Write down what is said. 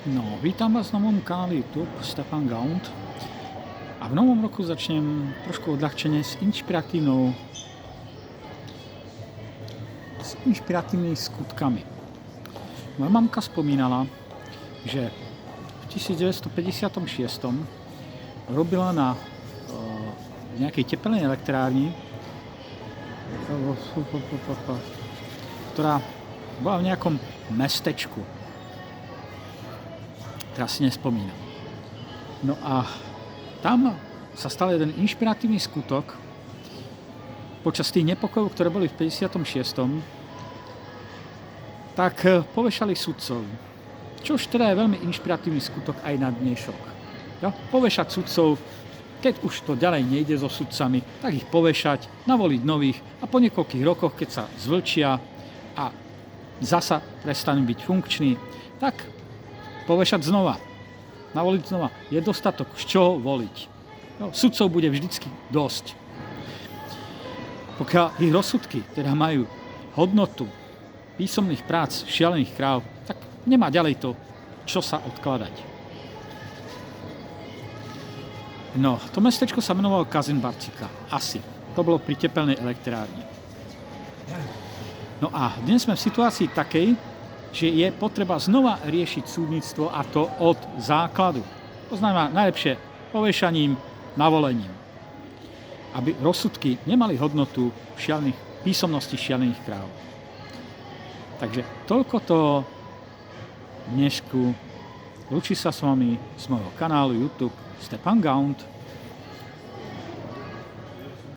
No, vítam vás na mojom kanáli YouTube Stefan Gaunt a v novom roku začnem trošku odľahčene s inšpiratívnymi skutkami. Moja mamka spomínala, že v 1956 robila na nejakej tepelnej elektrárni, ktorá bola v nejakom mestečku. Teraz si nespomínam. No a tam sa stal jeden inšpiratívny skutok počas tých nepokojov, ktoré boli v 56. Tak povešali sudcov. Čož teda je veľmi inšpiratívny skutok aj na dnešok. Jo? Povešať sudcov, keď už to ďalej nejde so sudcami, tak ich povešať, navoliť nových a po niekoľkých rokoch, keď sa zvlčia a zasa prestanú byť funkční, tak povešať znova, navoliť znova. Je dostatok z čoho voliť. No, sudcov bude vždycky dosť. Pokiaľ ich rozsudky teda majú hodnotu písomných prác šialených kráv, tak nemá ďalej to, čo sa odkladať. No, to mestečko sa menovalo Kazincbarcika. Asi. To bolo pri tepelnej elektrárni. No a dnes sme v situácii takej, že je potreba znova riešiť súdnictvo a to od základu. To znamená najlepšie povešaním, navolením. Aby rozsudky nemali hodnotu písomnosti šialených kráv. Takže toľko to dnešku. Lúči sa s vami z môjho kanálu YouTube Stefan Gaunt.